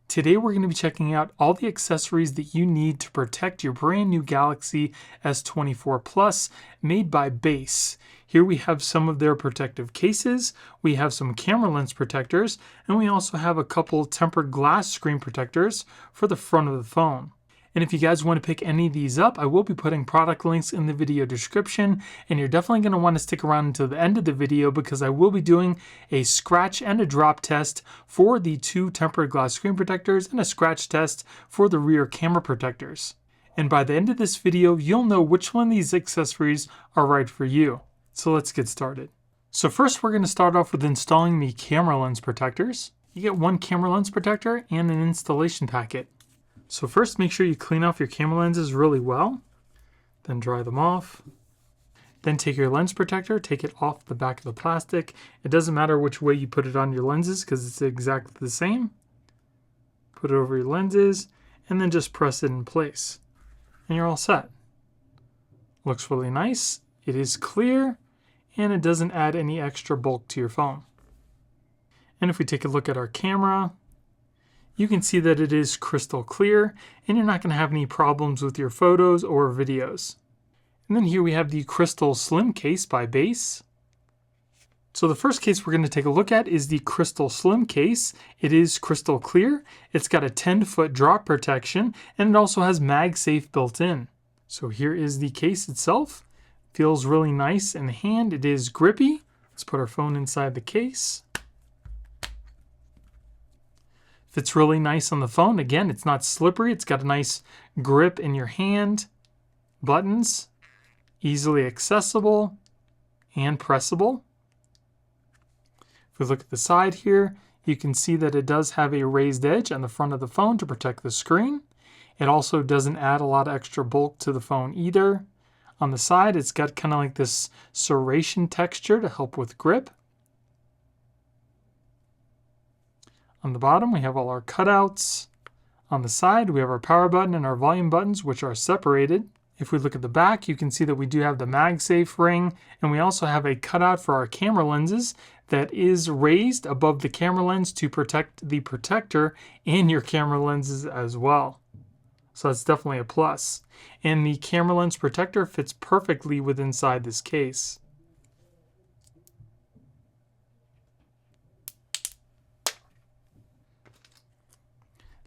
Today we're going to be checking out all the accessories that you need to protect your brand new Galaxy S24 Plus made by Base. Here we have some of their protective cases, we have some camera lens protectors, and we also have a couple tempered glass screen protectors for the front of the phone. And if you guys want to pick any of these up, I will be putting product links in the video description, and you're definitely going to want to stick around until the end of the video because I will be doing a scratch and a drop test for the two tempered glass screen protectors and a scratch test for the rear camera protectors. And by the end of this video, you'll know which one of these accessories are right for you. So let's get started. So first we're going to start off with installing the camera lens protectors. You get one camera lens protector and an installation packet. So first, make sure you clean off your camera lenses really well, then dry them off. Then take your lens protector, take it off the back of the plastic. It doesn't matter which way you put it on your lenses because it's exactly the same. Put it over your lenses and then just press it in place. And you're all set. Looks really nice. It is clear and it doesn't add any extra bulk to your phone. And if we take a look at our camera, you can see that it is crystal clear and you're not going to have any problems with your photos or videos. And then here we have the Crystal Slim case by Base. So the first case we're going to take a look at is the Crystal Slim case. It is crystal clear. It's got a 10-foot drop protection and it also has MagSafe built in. So here is the case itself. Feels really nice in the hand. It is grippy. Let's put our phone inside the case. Fits really nice on the phone. Again, it's not slippery. It's got a nice grip in your hand. Buttons, easily accessible and pressable. If we look at the side here, you can see that it does have a raised edge on the front of the phone to protect the screen. It also doesn't add a lot of extra bulk to the phone either. On the side, it's got kind of like this serration texture to help with grip. On the bottom, we have all our cutouts. On the side, we have our power button and our volume buttons, which are separated. If we look at the back, you can see that we do have the MagSafe ring, and we also have a cutout for our camera lenses that is raised above the camera lens to protect the protector and your camera lenses as well. So that's definitely a plus. And the camera lens protector fits perfectly within inside this case.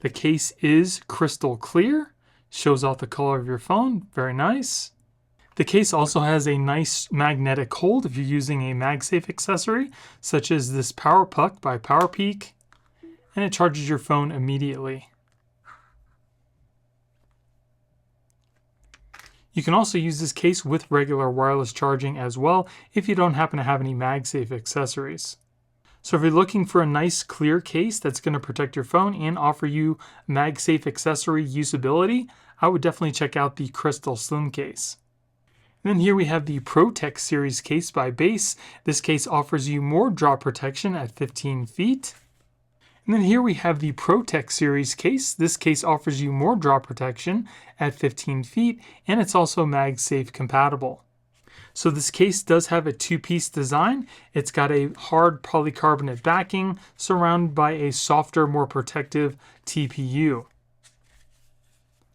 The case is crystal clear, shows off the color of your phone, very nice. The case also has a nice magnetic hold if you're using a MagSafe accessory, such as this Power Puck by PowerPeak, and it charges your phone immediately. You can also use this case with regular wireless charging as well if you don't happen to have any MagSafe accessories. So if you're looking for a nice clear case that's going to protect your phone and offer you MagSafe accessory usability, I would definitely check out the Crystal Slim case. And then here we have the ProTech series case by Base. This case offers you more drop protection at 15 feet. And then here we have the ProTech series case. This case offers you more drop protection at 15 feet and it's also MagSafe compatible. So this case does have a two-piece design. It's got a hard polycarbonate backing surrounded by a softer, more protective TPU.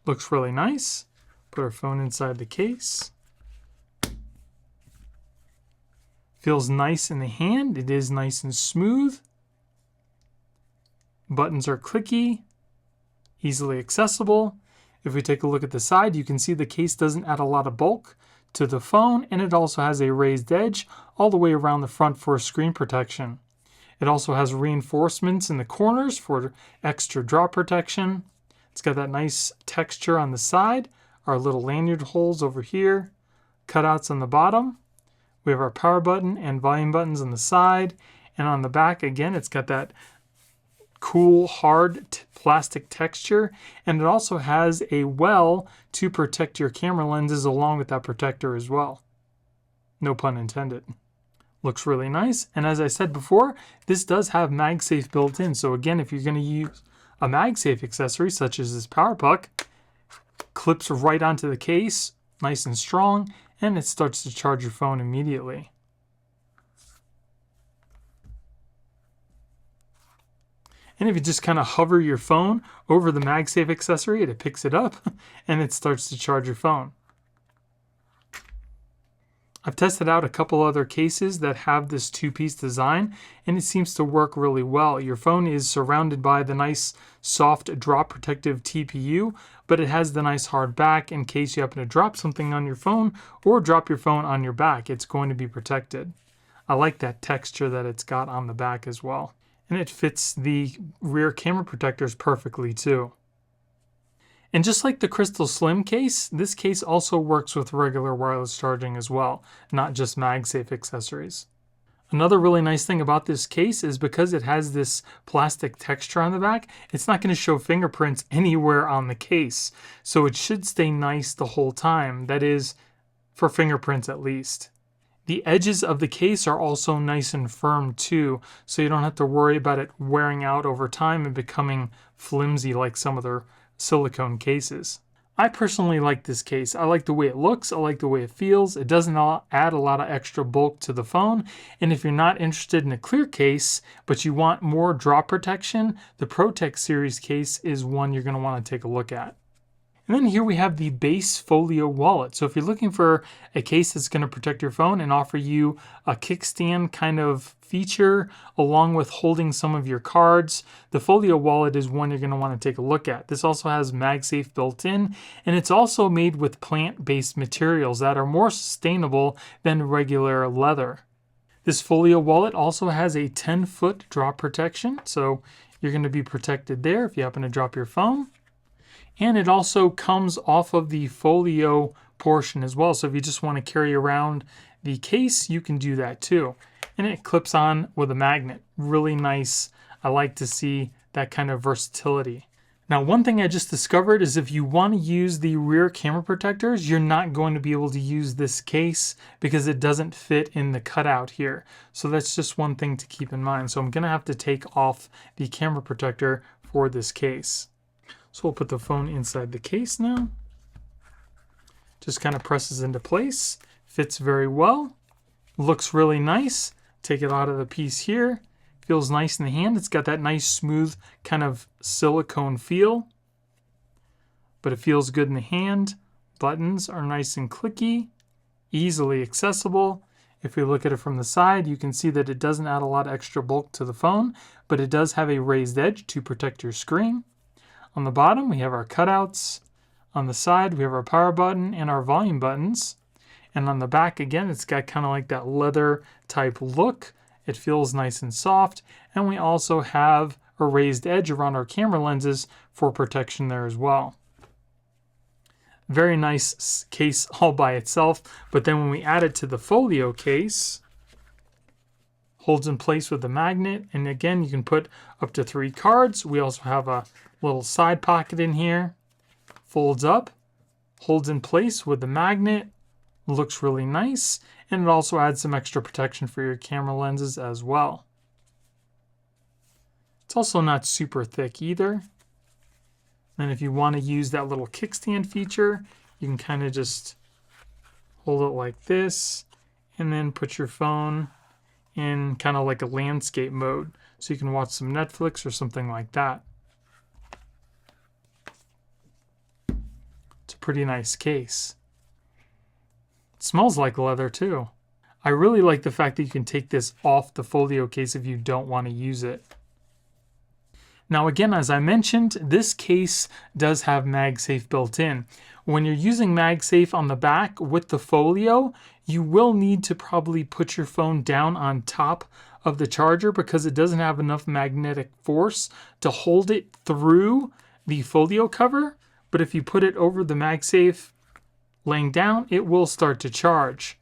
Looks really nice. Put our phone inside the case. Feels nice in the hand. It is nice and smooth. Buttons are clicky, easily accessible. If we take a look at the side, you can see the case doesn't add a lot of bulk to the phone, and it also has a raised edge all the way around the front for screen protection. It also has reinforcements in the corners for extra drop protection. It's got that nice texture on the side, our little lanyard holes over here, cutouts on the bottom. We have our power button and volume buttons on the side, and on the back, again, it's got that cool, hard plastic texture, and it also has a well to protect your camera lenses along with that protector as well. No pun intended. Looks really nice, and as I said before, this does have MagSafe built in, so again, if you're going to use a MagSafe accessory such as this Power Puck, clips right onto the case, nice and strong, and it starts to charge your phone immediately. And if you just kind of hover your phone over the MagSafe accessory, it picks it up and it starts to charge your phone. I've tested out a couple other cases that have this two-piece design, and it seems to work really well. Your phone is surrounded by the nice soft drop protective TPU, but it has the nice hard back in case you happen to drop something on your phone or drop your phone on your back. It's going to be protected. I like that texture that it's got on the back as well. And it fits the rear camera protectors perfectly too. And just like the Crystal Slim case, this case also works with regular wireless charging as well, not just MagSafe accessories. Another really nice thing about this case is because it has this plastic texture on the back, it's not going to show fingerprints anywhere on the case. So it should stay nice the whole time. That is, for fingerprints at least. The edges of the case are also nice and firm too, so you don't have to worry about it wearing out over time and becoming flimsy like some other silicone cases. I personally like this case. I like the way it looks. I like the way it feels. It doesn't add a lot of extra bulk to the phone. And if you're not interested in a clear case, but you want more drop protection, the ProTech series case is one you're going to want to take a look at. And then here we have the Base Folio wallet. So if you're looking for a case that's going to protect your phone and offer you a kickstand kind of feature along with holding some of your cards, the Folio wallet is one you're going to want to take a look at. This also has MagSafe built in, and it's also made with plant-based materials that are more sustainable than regular leather. This Folio wallet also has a 10-foot drop protection, so you're going to be protected there if you happen to drop your phone. And it also comes off of the Folio portion as well. So if you just want to carry around the case, you can do that too. And it clips on with a magnet. Really nice. I like to see that kind of versatility. Now, one thing I just discovered is if you want to use the rear camera protectors, you're not going to be able to use this case because it doesn't fit in the cutout here. So that's just one thing to keep in mind. So I'm going to have to take off the camera protector for this case. So we'll put the phone inside the case now. Just kind of presses into place. Fits very well. Looks really nice. Take it out of the piece here. Feels nice in the hand. It's got that nice smooth kind of silicone feel. But it feels good in the hand. Buttons are nice and clicky. Easily accessible. If we look at it from the side, you can see that it doesn't add a lot of extra bulk to the phone, but it does have a raised edge to protect your screen. On the bottom, we have our cutouts. On the side, we have our power button and our volume buttons. And on the back, again, it's got kind of like that leather type look. It feels nice and soft. And we also have a raised edge around our camera lenses for protection there as well. Very nice case all by itself. But then when we add it to the Folio case, holds in place with the magnet. And again, you can put up to 3 cards. We also have a little side pocket in here. Folds up, holds in place with the magnet. Looks really nice. And it also adds some extra protection for your camera lenses as well. It's also not super thick either. And if you want to use that little kickstand feature, you can kind of just hold it like this and then put your phone in kind of like a landscape mode. So you can watch some Netflix or something like that. It's a pretty nice case. It smells like leather too. I really like the fact that you can take this off the Folio case if you don't want to use it. Now again, as I mentioned, this case does have MagSafe built in. When you're using MagSafe on the back with the Folio, you will need to probably put your phone down on top of the charger because it doesn't have enough magnetic force to hold it through the Folio cover. But if you put it over the MagSafe laying down, it will start to charge.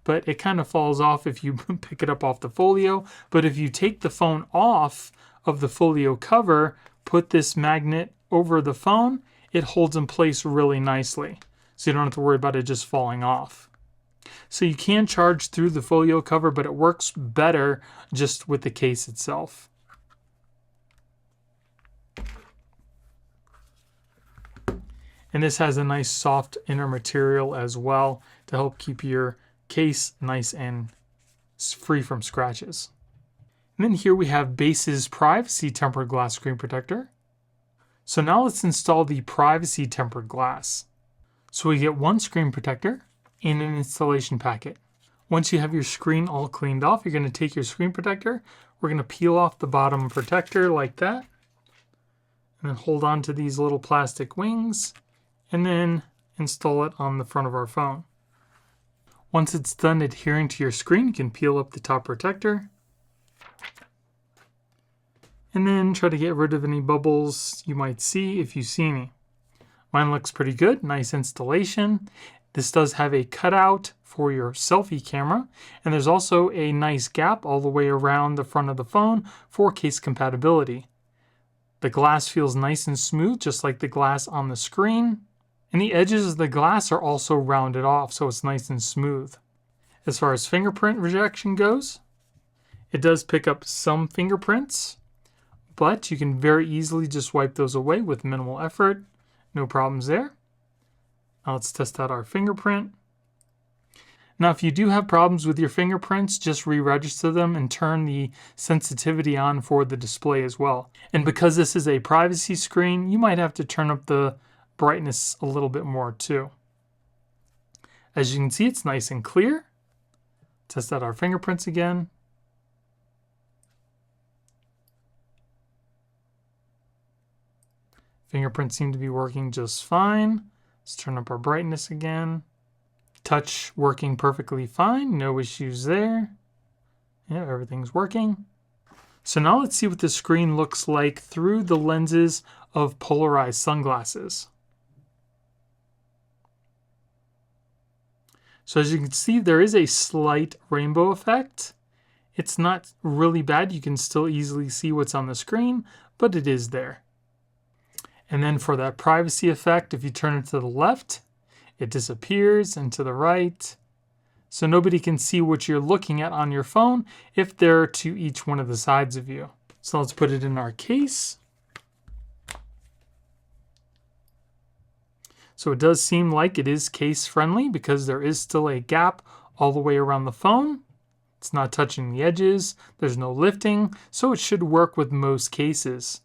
But it kind of falls off if you pick it up off the Folio. But if you take the phone off of the Folio cover, put this magnet over the phone, it holds in place really nicely. So you don't have to worry about it just falling off. So you can charge through the Folio cover, but it works better just with the case itself. And this has a nice soft inner material as well to help keep your case nice and free from scratches. And then here we have Base's privacy tempered glass screen protector. So now let's install the privacy tempered glass. So we get one screen protector and an installation packet. Once you have your screen all cleaned off, you're going to take your screen protector. We're going to peel off the bottom protector like that. And then hold on to these little plastic wings. And then install it on the front of our phone. Once it's done adhering to your screen, you can peel up the top protector. And then try to get rid of any bubbles you might see if you see any. Mine looks pretty good, nice installation. This does have a cutout for your selfie camera, and there's also a nice gap all the way around the front of the phone for case compatibility. The glass feels nice and smooth, just like the glass on the screen. And the edges of the glass are also rounded off, so it's nice and smooth. As far as fingerprint rejection goes, it does pick up some fingerprints, but you can very easily just wipe those away with minimal effort. No problems there. Now let's test out our fingerprint. Now, if you do have problems with your fingerprints, just re-register them and turn the sensitivity on for the display as well. And because this is a privacy screen, you might have to turn up the brightness a little bit more too. As you can see, it's nice and clear. Test out our fingerprints again. Fingerprints seem to be working just fine. Let's turn up our brightness again. Touch working perfectly fine, no issues there. Yeah, everything's working. So now let's see what the screen looks like through the lenses of polarized sunglasses. So as you can see, there is a slight rainbow effect. It's not really bad. You can still easily see what's on the screen, but it is there. And then for that privacy effect, if you turn it to the left, it disappears, and to the right. So nobody can see what you're looking at on your phone if they're to each one of the sides of you. So let's put it in our case. So it does seem like it is case friendly because there is still a gap all the way around the phone. It's not touching the edges. There's no lifting, so it should work with most cases.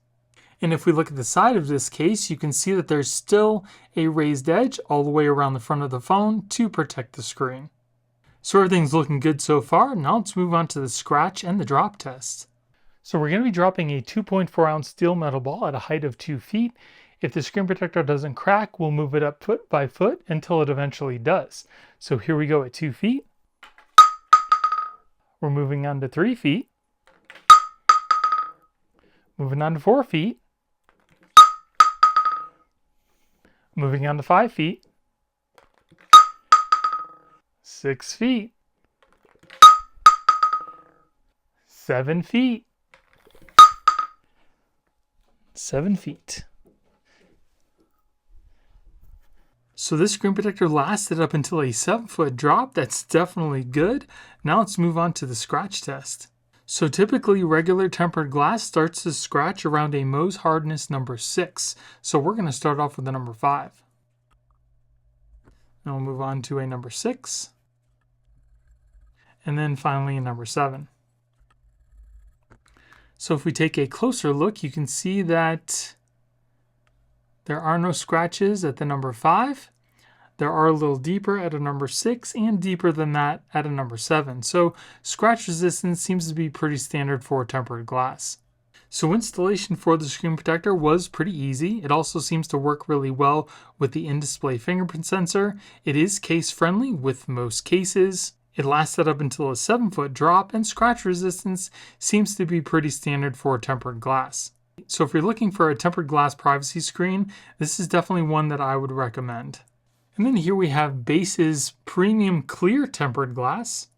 And if we look at the side of this case, you can see that there's still a raised edge all the way around the front of the phone to protect the screen. So everything's looking good so far. Now let's move on to the scratch and the drop test. So we're going to be dropping a 2.4 ounce steel metal ball at a height of 2 feet. If the screen protector doesn't crack, we'll move it up foot by foot until it eventually does. So here we go at 2 feet. We're moving on to 3 feet. Moving on to 4 feet. Moving on to 5 feet, 6 feet, 7 feet, 7 feet. So this screen protector lasted up until a 7-foot drop. That's definitely good. Now let's move on to the scratch test. So typically regular tempered glass starts to scratch around a Mohs hardness number 6. So we're going to start off with a number 5. Then we'll move on to a number 6. And then finally a number 7. So if we take a closer look, you can see that there are no scratches at the number 5. There are a little deeper at a number 6 and deeper than that at a number 7. So scratch resistance seems to be pretty standard for tempered glass. So installation for the screen protector was pretty easy. It also seems to work really well with the in-display fingerprint sensor. It is case friendly with most cases. It lasted up until a 7-foot drop, and scratch resistance seems to be pretty standard for tempered glass. So if you're looking for a tempered glass privacy screen, this is definitely one that I would recommend. And then here we have Base's premium clear tempered glass.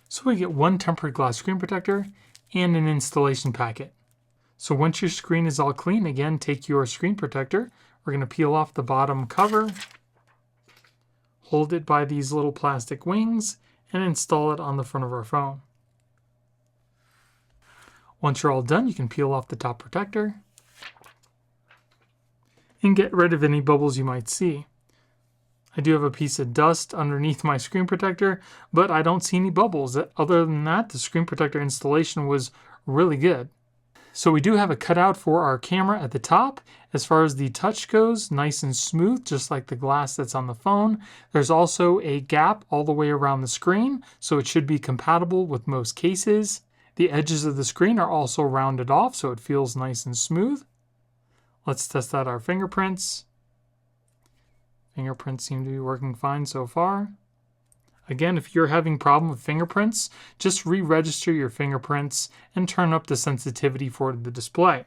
So we get one tempered glass screen protector and an installation packet. So once your screen is all clean, again, take your screen protector. We're going to peel off the bottom cover, hold it by these little plastic wings, and install it on the front of our phone. Once you're all done, you can peel off the top protector and get rid of any bubbles you might see. I do have a piece of dust underneath my screen protector, but I don't see any bubbles. Other than that, the screen protector installation was really good. So we do have a cutout for our camera at the top. As far as the touch goes, nice and smooth, just like the glass that's on the phone. There's also a gap all the way around the screen, so it should be compatible with most cases. The edges of the screen are also rounded off, so it feels nice and smooth. Let's test out our fingerprints. Fingerprints seem to be working fine so far. Again, if you're having a problem with fingerprints, just re-register your fingerprints and turn up the sensitivity for the display.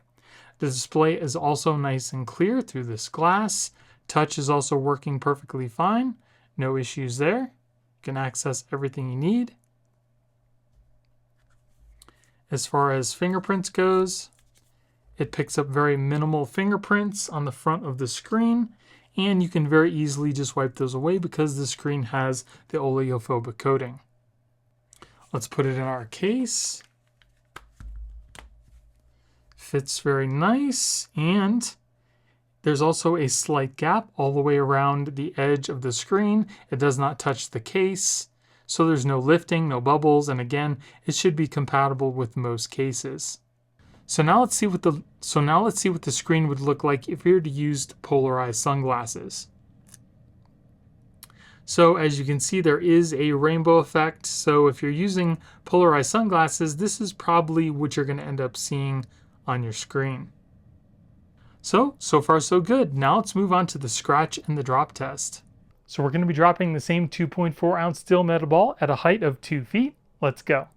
The display is also nice and clear through this glass. Touch is also working perfectly fine. No issues there. You can access everything you need. As far as fingerprints goes, it picks up very minimal fingerprints on the front of the screen, and you can very easily just wipe those away because the screen has the oleophobic coating. Let's put it in our case. Fits very nice, and there's also a slight gap all the way around the edge of the screen. It does not touch the case, so there's no lifting, no bubbles, and again, it should be compatible with most cases. So now let's see what the screen would look like if we were to use polarized sunglasses. So as you can see, there is a rainbow effect. So if you're using polarized sunglasses, this is probably what you're going to end up seeing on your screen. So far so good. Now let's move on to the scratch and the drop test. So we're going to be dropping the same 2.4 ounce steel metal ball at a height of 2 feet. Let's go.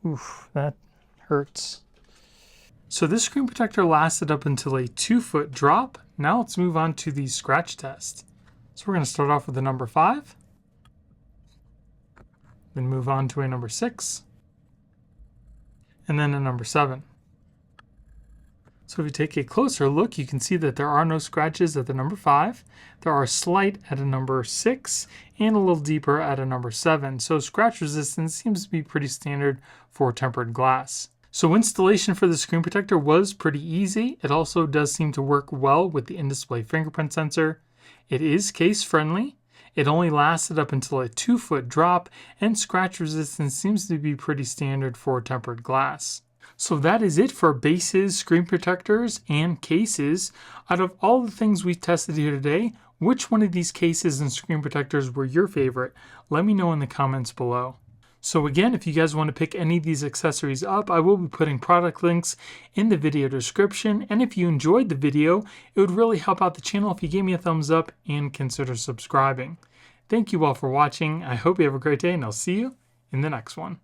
Oof, that hurts. So this screen protector lasted up until a 2-foot drop. Now let's move on to the scratch test. So we're going to start off with the number 5, then move on to a number 6, and then a number 7. So if you take a closer look, you can see that there are no scratches at the number 5. There are slight at a number 6 and a little deeper at a number 7. So scratch resistance seems to be pretty standard for tempered glass. So installation for the screen protector was pretty easy. It also does seem to work well with the in-display fingerprint sensor. It is case friendly. It only lasted up until a 2-foot drop, and scratch resistance seems to be pretty standard for tempered glass. So that is it for bases, screen protectors, and cases. Out of all the things we tested here today, which one of these cases and screen protectors were your favorite? Let me know in the comments below. So again, if you guys want to pick any of these accessories up, I will be putting product links in the video description. And if you enjoyed the video, it would really help out the channel if you gave me a thumbs up and consider subscribing. Thank you all for watching. I hope you have a great day, and I'll see you in the next one.